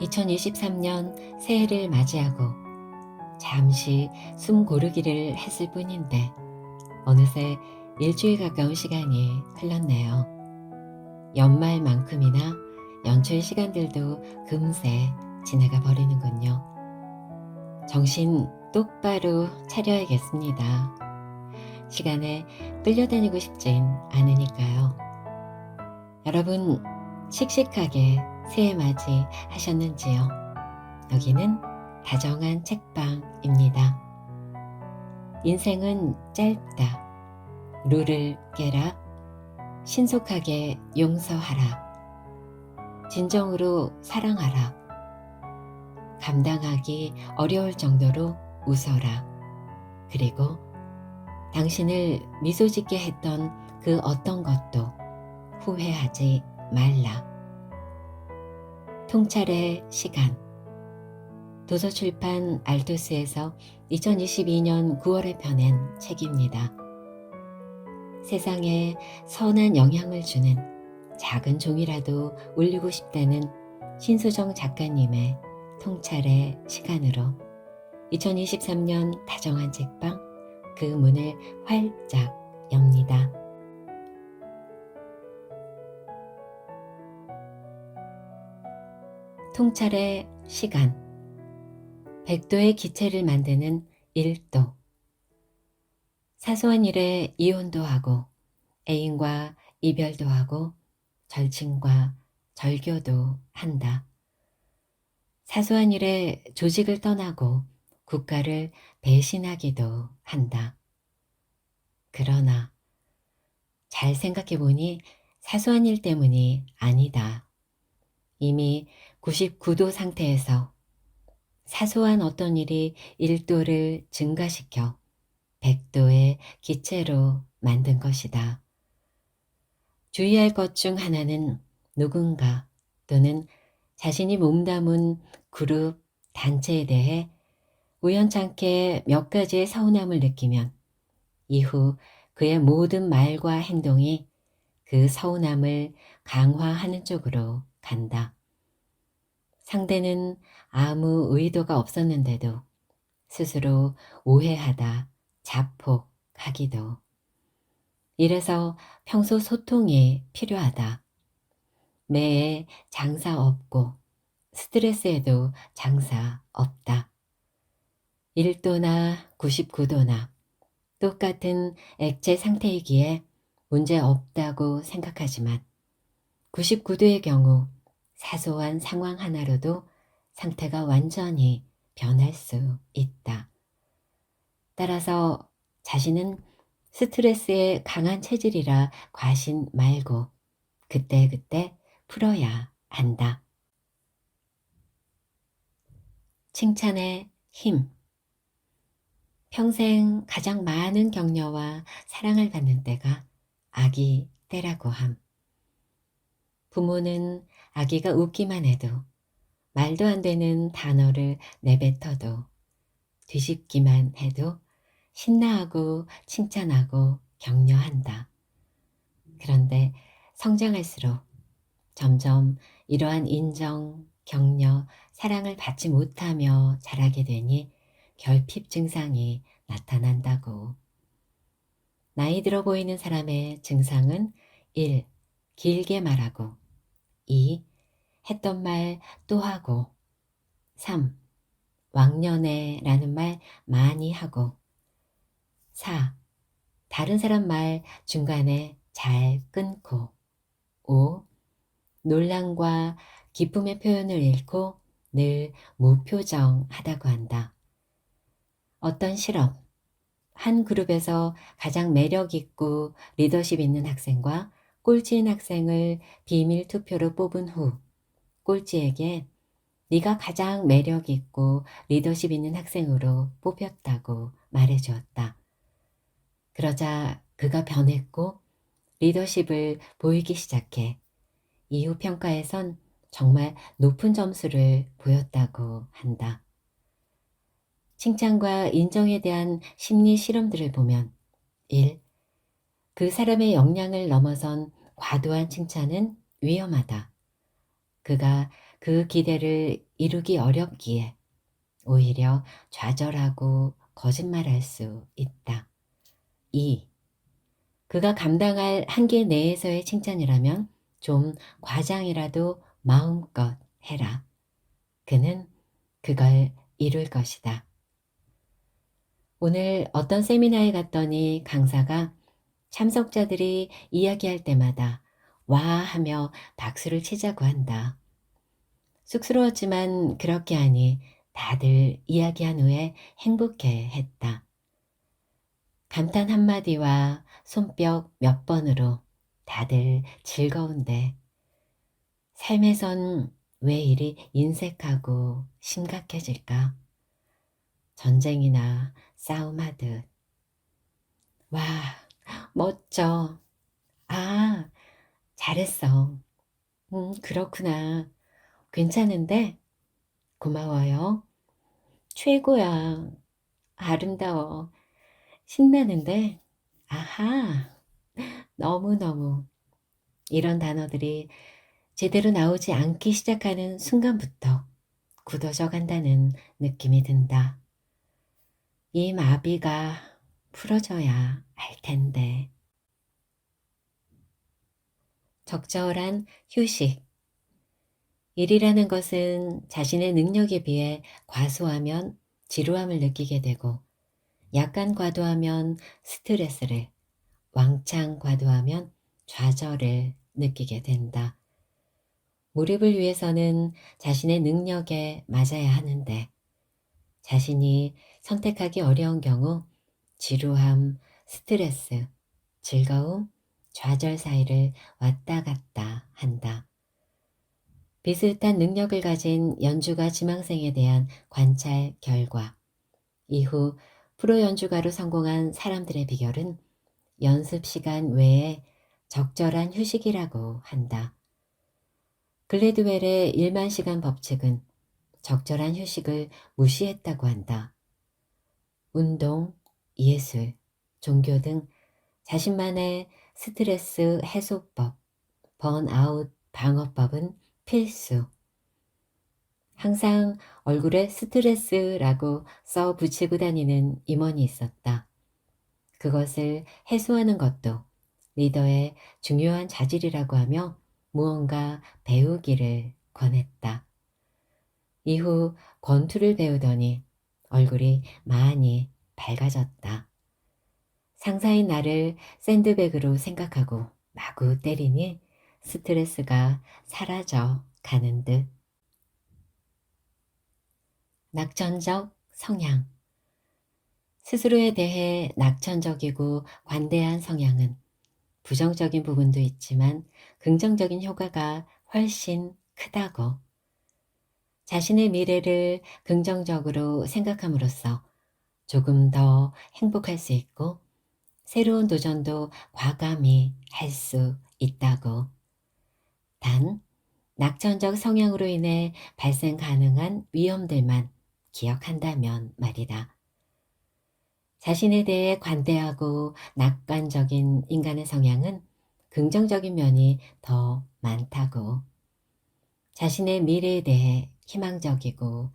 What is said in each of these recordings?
(2023년) 새해를 맞이하고 잠시 숨 고르기를 했을 뿐인데 어느새 일주일 가까운 시간이 흘렀네요. 연말만큼이나 연초의 시간들도 금세 지나가 버리는군요. 정신 똑바로 차려야겠습니다. 시간에 끌려다니고 싶진 않으니까요. 여러분, 씩씩하게 새해 맞이 하셨는지요? 여기는 다정한 책방입니다. 인생은 짧다. 룰을 깨라. 신속하게 용서하라. 진정으로 사랑하라. 감당하기 어려울 정도로 웃어라. 그리고 당신을 미소 짓게 했던 그 어떤 것도 후회하지 말라. 통찰의 시간. 도서출판 알토스에서 2022년 9월에 펴낸 책입니다. 세상에 선한 영향을 주는 작은 종이라도 울리고 싶다는 신수정 작가님의 통찰의 시간으로 2023년 다정한 책방 그 문을 활짝 엽니다. 통찰의 시간. 백도의 기체를 만드는 일도. 사소한 일에 이혼도 하고 애인과 이별도 하고 절친과 절교도 한다. 사소한 일에 조직을 떠나고 국가를 배신하기도 한다. 그러나 잘 생각해보니 사소한 일 때문이 아니다. 이미 99도 상태에서 사소한 어떤 일이 1도를 증가시켜 100도의 기체로 만든 것이다. 주의할 것 중 하나는 누군가 또는 자신이 몸담은 그룹, 단체에 대해 우연찮게 몇 가지의 서운함을 느끼면 이후 그의 모든 말과 행동이 그 서운함을 강화하는 쪽으로 간다. 상대는 아무 의도가 없었는데도 스스로 오해하다 자폭하기도. 이래서 평소 소통이 필요하다. 매해 장사 없고 스트레스에도 장사 없다. 1도나 99도나 똑같은 액체 상태이기에 문제 없다고 생각하지만 99도의 경우 사소한 상황 하나로도 상태가 완전히 변할 수 있다. 따라서 자신은 스트레스에 강한 체질이라 과신 말고 그때그때 풀어야 한다. 칭찬의 힘. 평생 가장 많은 격려와 사랑을 받는 때가 아기 때라고 함. 부모는 아기가 웃기만 해도 말도 안 되는 단어를 내뱉어도 뒤집기만 해도 신나하고 칭찬하고 격려한다. 그런데 성장할수록 점점 이러한 인정, 격려, 사랑을 받지 못하며 자라게 되니 결핍 증상이 나타난다고. 나이 들어 보이는 사람의 증상은 1. 길게 말하고 2. 했던 말 또 하고 3. 왕년에 라는 말 많이 하고 4. 다른 사람 말 중간에 잘 끊고 5. 놀람과 기쁨의 표현을 잃고 늘 무표정하다고 한다. 어떤 실험, 한 그룹에서 가장 매력있고 리더십 있는 학생과 꼴찌인 학생을 비밀 투표로 뽑은 후 꼴찌에게 네가 가장 매력있고 리더십 있는 학생으로 뽑혔다고 말해주었다. 그러자 그가 변했고 리더십을 보이기 시작해 이후 평가에선 정말 높은 점수를 보였다고 한다. 칭찬과 인정에 대한 심리 실험들을 보면 1. 그 사람의 역량을 넘어선 과도한 칭찬은 위험하다. 그가 그 기대를 이루기 어렵기에 오히려 좌절하고 거짓말할 수 있다. 2. 그가 감당할 한계 내에서의 칭찬이라면 좀 과장이라도 마음껏 해라. 그는 그걸 이룰 것이다. 오늘 어떤 세미나에 갔더니 강사가 참석자들이 이야기할 때마다 와 하며 박수를 치자고 한다. 쑥스러웠지만 그렇게 하니 다들 이야기한 후에 행복해 했다. 감탄 한마디와 손뼉 몇 번으로 다들 즐거운데 삶에선 왜 이리 인색하고 심각해질까? 전쟁이나 싸움하듯. 와, 멋져. 아, 잘했어. 그렇구나. 괜찮은데? 고마워요. 최고야. 아름다워. 신나는데? 아하, 너무너무. 이런 단어들이 제대로 나오지 않기 시작하는 순간부터 굳어져 간다는 느낌이 든다. 이 마비가 풀어져야 할 텐데. 적절한 휴식. 일이라는 것은 자신의 능력에 비해 과소하면 지루함을 느끼게 되고, 약간 과도하면 스트레스를, 왕창 과도하면 좌절을 느끼게 된다. 몰입을 위해서는 자신의 능력에 맞아야 하는데, 자신이 선택하기 어려운 경우 지루함, 스트레스, 즐거움, 좌절 사이를 왔다 갔다 한다. 비슷한 능력을 가진 연주가 지망생에 대한 관찰 결과, 이후 프로 연주가로 성공한 사람들의 비결은 연습 시간 외에 적절한 휴식이라고 한다. 글래드웰의 1만 시간 법칙은 적절한 휴식을 무시했다고 한다. 운동, 예술, 종교 등 자신만의 스트레스 해소법, 번아웃 방어법은 필수. 항상 얼굴에 스트레스라고 써 붙이고 다니는 임원이 있었다. 그것을 해소하는 것도 리더의 중요한 자질이라고 하며 무언가 배우기를 권했다. 이후 권투를 배우더니 얼굴이 많이 밝아졌다. 상사인 나를 샌드백으로 생각하고 마구 때리니 스트레스가 사라져 가는 듯. 낙천적 성향. 스스로에 대해 낙천적이고 관대한 성향은 부정적인 부분도 있지만 긍정적인 효과가 훨씬 크다고. 자신의 미래를 긍정적으로 생각함으로써 조금 더 행복할 수 있고 새로운 도전도 과감히 할 수 있다고. 단, 낙천적 성향으로 인해 발생 가능한 위험들만 기억한다면 말이다. 자신에 대해 관대하고 낙관적인 인간의 성향은 긍정적인 면이 더 많다고. 자신의 미래에 대해 희망적이고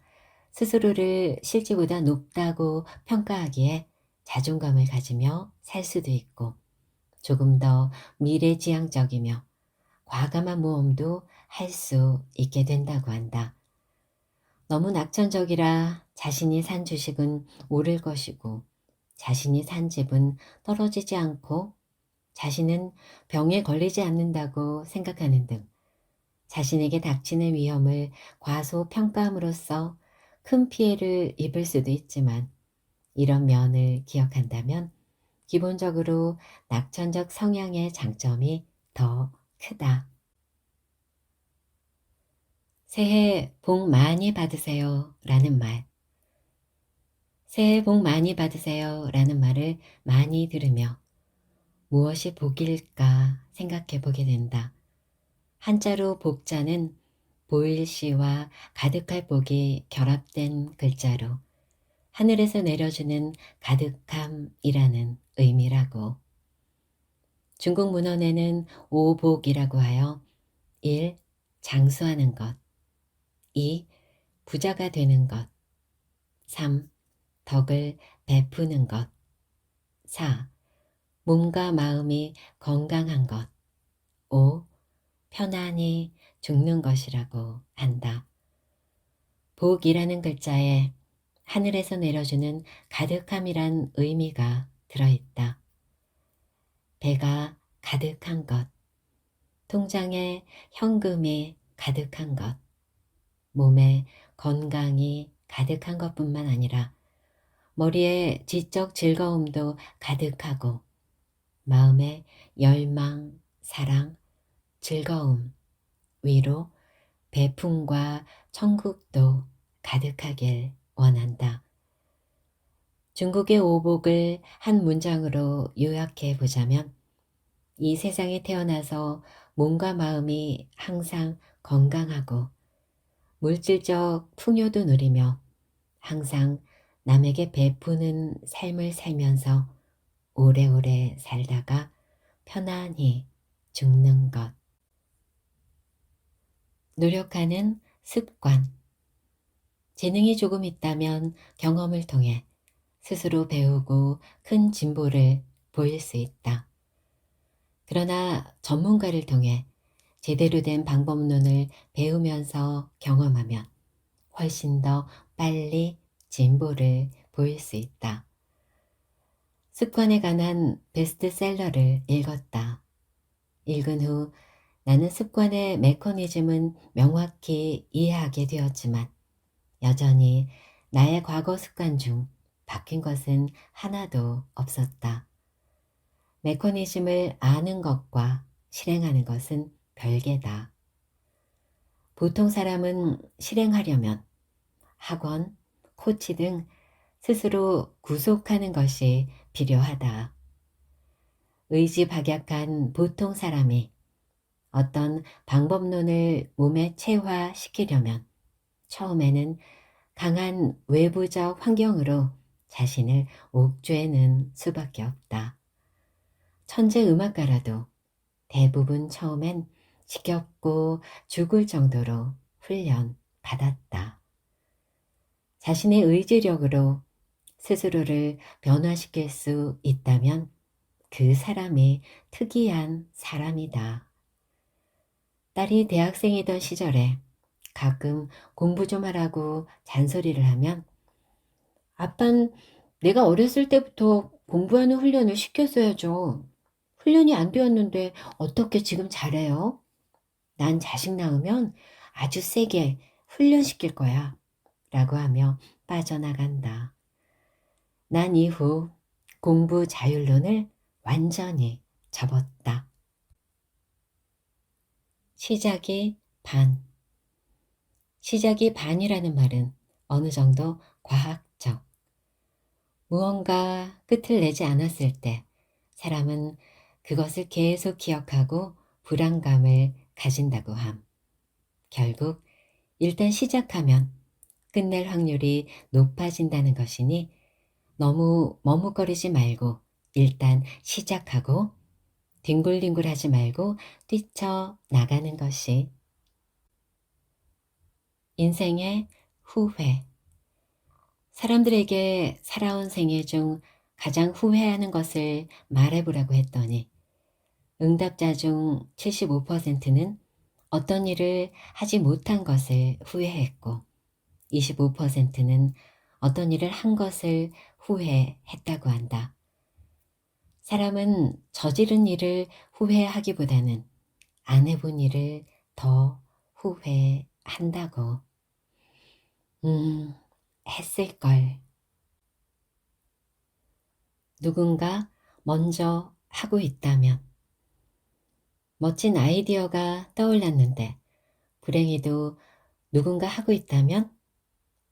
스스로를 실제보다 높다고 평가하기에 자존감을 가지며 살 수도 있고, 조금 더 미래지향적이며 과감한 모험도 할 수 있게 된다고 한다. 너무 낙천적이라 자신이 산 주식은 오를 것이고 자신이 산 집은 떨어지지 않고 자신은 병에 걸리지 않는다고 생각하는 등 자신에게 닥치는 위험을 과소평가함으로써 큰 피해를 입을 수도 있지만, 이런 면을 기억한다면 기본적으로 낙천적 성향의 장점이 더 크다. 새해 복 많이 받으세요 라는 말. 새해 복 많이 받으세요 라는 말을 많이 들으며 무엇이 복일까 생각해 보게 된다. 한자로 복자는 보일시와 가득할 복이 결합된 글자로 하늘에서 내려주는 가득함이라는 의미라고. 중국 문헌에는 오복이라고 하여 1. 장수하는 것. 2. 부자가 되는 것. 3. 덕을 베푸는 것. 4. 몸과 마음이 건강한 것. 5. 편안히 죽는 것이라고 한다. 복이라는 글자에 하늘에서 내려주는 가득함이란 의미가 들어있다. 배가 가득한 것, 통장에 현금이 가득한 것, 몸에 건강이 가득한 것뿐만 아니라 머리에 지적 즐거움도 가득하고 마음에 열망, 사랑, 즐거움, 위로, 배품과 천국도 가득하길 원한다. 중국의 오복을 한 문장으로 요약해 보자면 이 세상에 태어나서 몸과 마음이 항상 건강하고 물질적 풍요도 누리며 항상 남에게 베푸는 삶을 살면서 오래오래 살다가 편안히 죽는 것. 노력하는 습관. 재능이 조금 있다면 경험을 통해 스스로 배우고 큰 진보를 보일 수 있다. 그러나 전문가를 통해 제대로 된 방법론을 배우면서 경험하면 훨씬 더 빨리 진보를 보일 수 있다. 습관에 관한 베스트셀러를 읽었다. 읽은 후 나는 습관의 메커니즘은 명확히 이해하게 되었지만 여전히 나의 과거 습관 중 바뀐 것은 하나도 없었다. 메커니즘을 아는 것과 실행하는 것은 별개다. 보통 사람은 실행하려면 학원, 코치 등 스스로 구속하는 것이 필요하다. 의지박약한 보통 사람이 어떤 방법론을 몸에 체화시키려면 처음에는 강한 외부적 환경으로 자신을 옥죄는 수밖에 없다. 천재 음악가라도 대부분 처음엔 지겹고 죽을 정도로 훈련 받았다. 자신의 의지력으로 스스로를 변화시킬 수 있다면 그 사람이 특이한 사람이다. 딸이 대학생이던 시절에 가끔 공부 좀 하라고 잔소리를 하면 아빤 내가 어렸을 때부터 공부하는 훈련을 시켰어야죠. 훈련이 안 되었는데 어떻게 지금 잘해요? 난 자식 낳으면 아주 세게 훈련시킬 거야. 라고 하며 빠져나간다. 난 이후 공부 자율론을 완전히 접었다. 시작이 반. 시작이 반이라는 말은 어느 정도 과학적. 무언가 끝을 내지 않았을 때 사람은 그것을 계속 기억하고 불안감을 가진다고 함. 결국 일단 시작하면 끝낼 확률이 높아진다는 것이니 너무 머뭇거리지 말고 일단 시작하고 뒹굴뒹굴하지 말고 뛰쳐나가는 것이 인생의 후회. 사람들에게 살아온 생애 중 가장 후회하는 것을 말해보라고 했더니 응답자 중 75%는 어떤 일을 하지 못한 것을 후회했고 25%는 어떤 일을 한 것을 후회했다고 한다. 사람은 저지른 일을 후회하기보다는 안 해본 일을 더 후회한다고. 했을걸. 누군가 먼저 하고 있다면 멋진 아이디어가 떠올랐는데 불행히도 누군가 하고 있다면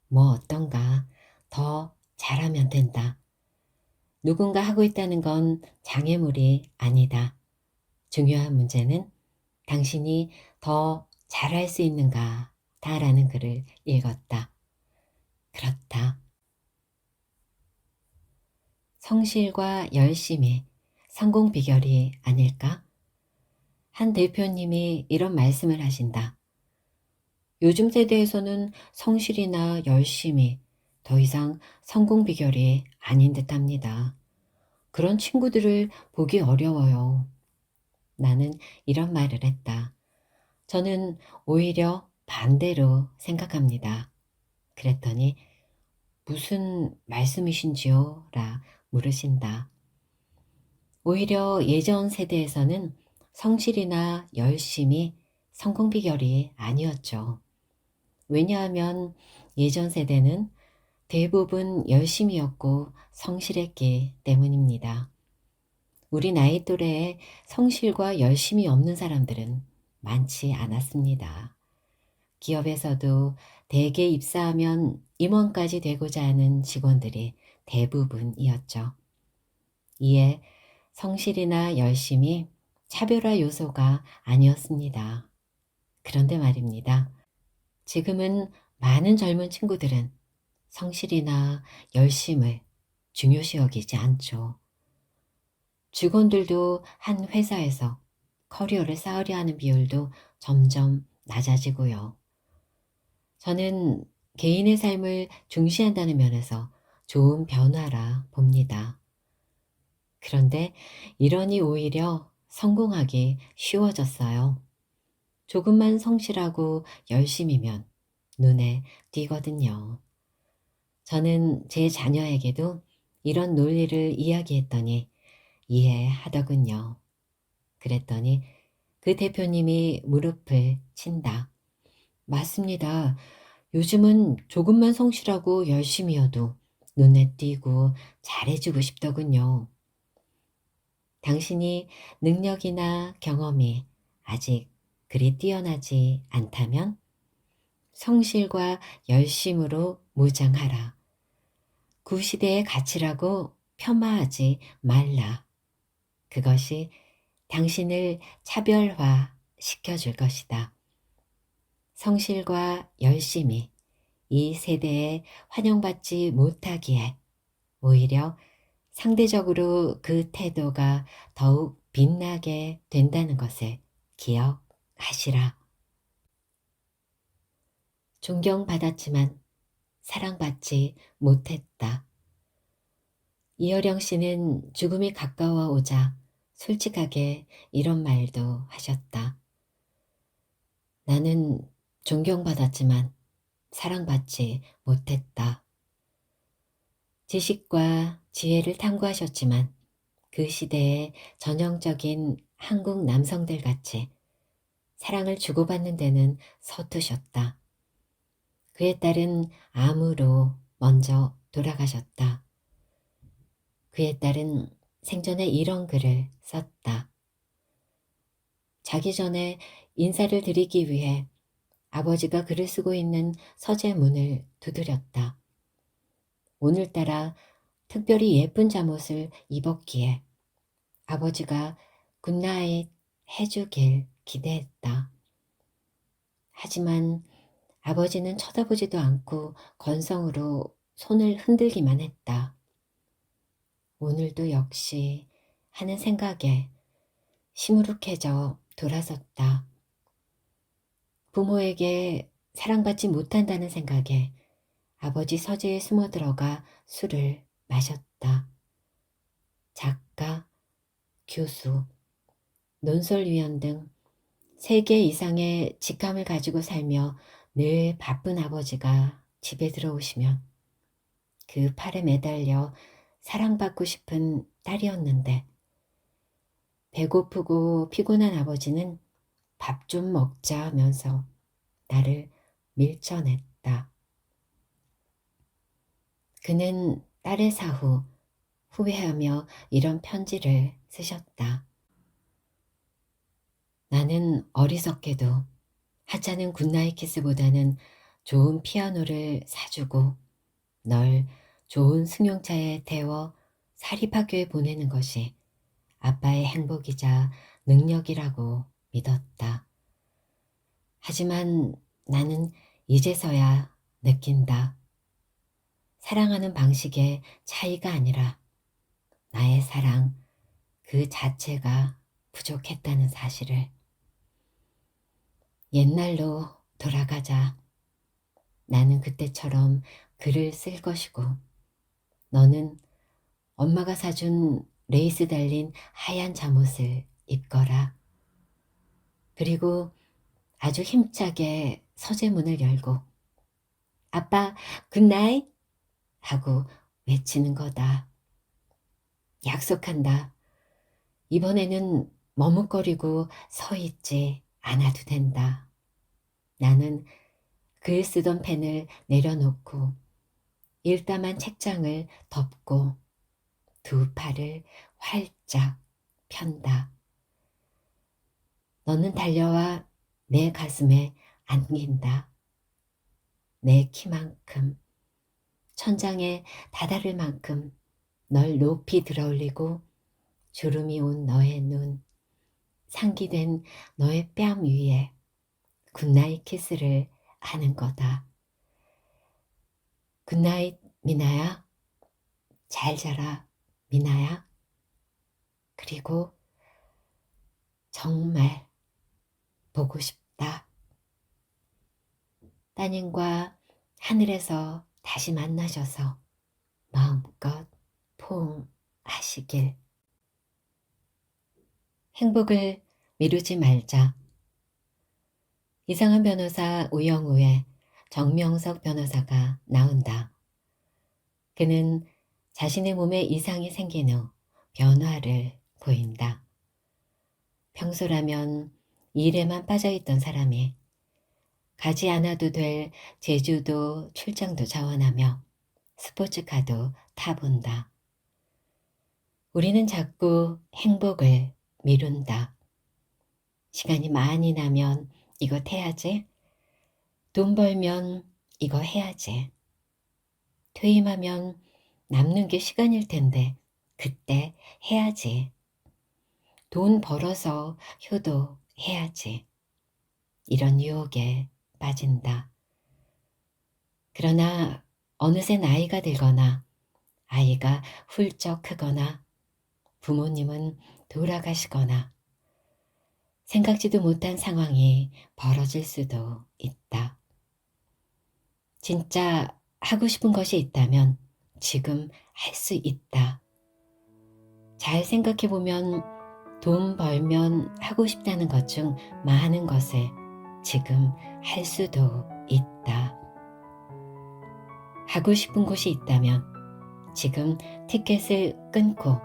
뭐 어떤가 더 잘하면 된다. 누군가 하고 있다는 건 장애물이 아니다. 중요한 문제는 당신이 더 잘할 수 있는가 다라는 글을 읽었다. 그렇다. 성실과 열심이 성공 비결이 아닐까? 한 대표님이 이런 말씀을 하신다. 요즘 세대에서는 성실이나 열심히 더 이상 성공 비결이 아닌 듯합니다. 그런 친구들을 보기 어려워요. 나는 이런 말을 했다. 저는 오히려 반대로 생각합니다. 그랬더니 무슨 말씀이신지요? 라 물으신다. 오히려 예전 세대에서는 성실이나 열심이 성공 비결이 아니었죠. 왜냐하면 예전 세대는 대부분 열심이었고 성실했기 때문입니다. 우리 나이 또래에 성실과 열심이 없는 사람들은 많지 않았습니다. 기업에서도 대개 입사하면 임원까지 되고자 하는 직원들이 대부분이었죠. 이에 성실이나 열심이 차별화 요소가 아니었습니다. 그런데 말입니다. 지금은 많은 젊은 친구들은 성실이나 열심을 중요시 여기지 않죠. 직원들도 한 회사에서 커리어를 쌓으려 하는 비율도 점점 낮아지고요. 저는 개인의 삶을 중시한다는 면에서 좋은 변화라 봅니다. 그런데 이러니 오히려 성공하기 쉬워졌어요. 조금만 성실하고 열심이면 눈에 띄거든요. 저는 제 자녀에게도 이런 논리를 이야기했더니 이해하더군요. 그랬더니 그 대표님이 무릎을 친다. 맞습니다. 요즘은 조금만 성실하고 열심히여도 눈에 띄고 잘해주고 싶더군요. 당신이 능력이나 경험이 아직 그리 뛰어나지 않다면 성실과 열심으로 무장하라. 구시대의 가치라고 폄하하지 말라. 그것이 당신을 차별화 시켜줄 것이다. 성실과 열심이 이 세대에 환영받지 못하기에 오히려 상대적으로 그 태도가 더욱 빛나게 된다는 것을 기억하시라. 존경받았지만 사랑받지 못했다. 이어령 씨는 죽음이 가까워 오자 솔직하게 이런 말도 하셨다. 나는 존경받았지만 사랑받지 못했다. 지식과 지혜를 탐구하셨지만 그 시대의 전형적인 한국 남성들 같이 사랑을 주고받는 데는 서투셨다. 그의 딸은 암으로 먼저 돌아가셨다. 그의 딸은 생전에 이런 글을 썼다. 자기 전에 인사를 드리기 위해 아버지가 글을 쓰고 있는 서재 문을 두드렸다. 오늘따라 특별히 예쁜 잠옷을 입었기에 아버지가 굿나잇 해주길 기대했다. 하지만 아버지는 쳐다보지도 않고 건성으로 손을 흔들기만 했다. 오늘도 역시 하는 생각에 시무룩해져 돌아섰다. 부모에게 사랑받지 못한다는 생각에 아버지 서재에 숨어들어가 술을 마셨다. 작가, 교수, 논설위원 등 3개 이상의 직함을 가지고 살며 늘 바쁜 아버지가 집에 들어오시면 그 팔에 매달려 사랑받고 싶은 딸이었는데 배고프고 피곤한 아버지는 밥 좀 먹자 하면서 나를 밀쳐냈다. 그는 딸의 사후 후회하며 이런 편지를 쓰셨다. 나는 어리석게도 하찮은 굿나잇 키스보다는 좋은 피아노를 사주고 널 좋은 승용차에 태워 사립학교에 보내는 것이 아빠의 행복이자 능력이라고 믿었다. 하지만 나는 이제서야 느낀다. 사랑하는 방식의 차이가 아니라 나의 사랑 그 자체가 부족했다는 사실을. 옛날로 돌아가자. 나는 그때처럼 글을 쓸 것이고 너는 엄마가 사준 레이스 달린 하얀 잠옷을 입거라. 그리고 아주 힘차게 서재문을 열고 아빠 굿나잇 하고 외치는 거다. 약속한다. 이번에는 머뭇거리고 서 있지 않아도 된다. 나는 글 쓰던 펜을 내려놓고 일담한 책장을 덮고 두 팔을 활짝 편다. 너는 달려와 내 가슴에 안긴다. 내 키만큼, 천장에 다다를 만큼 널 높이 들어올리고 주름이 온 너의 눈, 상기된 너의 뺨 위에 굿나잇 키스를 하는 거다. 굿나잇 미나야, 잘 자라 미나야. 그리고 정말 보고 싶다. 따님과 하늘에서 다시 만나셔서 마음껏 포옹하시길. 행복을 미루지 말자. 이상한 변호사 우영우의 정명석 변호사가 나온다. 그는 자신의 몸에 이상이 생긴 후 변화를 보인다. 평소라면 일에만 빠져있던 사람이 가지 않아도 될 제주도 출장도 자원하며 스포츠카도 타본다. 우리는 자꾸 행복을 미룬다. 시간이 많이 나면 이것 해야지. 돈 벌면 이거 해야지. 퇴임하면 남는 게 시간일 텐데 그때 해야지. 돈 벌어서 효도해야지. 이런 유혹에 빠진다. 그러나 어느새 나이가 들거나 아이가 훌쩍 크거나 부모님은 돌아가시거나 생각지도 못한 상황이 벌어질 수도 있다. 진짜 하고 싶은 것이 있다면 지금 할 수 있다. 잘 생각해보면 돈 벌면 하고 싶다는 것 중 많은 것을 지금 할 수도 있다. 하고 싶은 곳이 있다면 지금 티켓을 끊고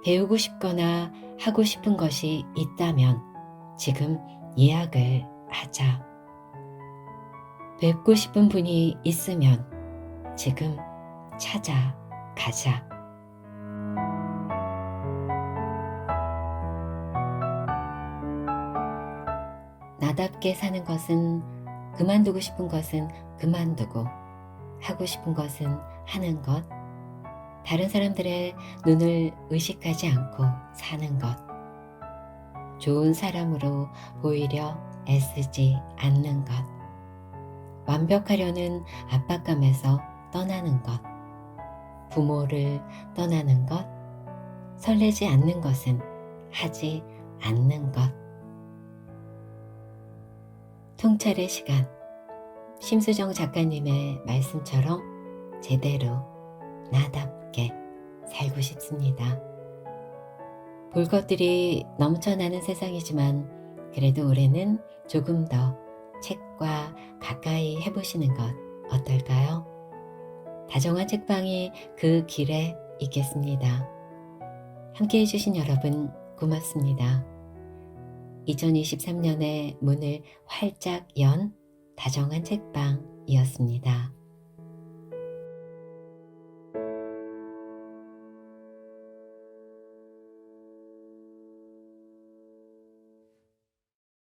배우고 싶거나 하고 싶은 것이 있다면 지금 예약을 하자. 뵙고 싶은 분이 있으면 지금 찾아가자. 나답게 사는 것은 그만두고 싶은 것은 그만두고 하고 싶은 것은 하는 것, 다른 사람들의 눈을 의식하지 않고 사는 것, 좋은 사람으로 보이려 애쓰지 않는 것, 완벽하려는 압박감에서 떠나는 것, 부모를 떠나는 것, 설레지 않는 것은 하지 않는 것. 통찰의 시간, 심수정 작가님의 말씀처럼 제대로 나답게 살고 싶습니다. 볼 것들이 넘쳐나는 세상이지만 그래도 올해는 조금 더 책과 가까이 해보시는 것 어떨까요? 다정한 책방이 그 길에 있겠습니다. 함께 해주신 여러분 고맙습니다. 2023년의 문을 활짝 연 다정한 책방이었습니다.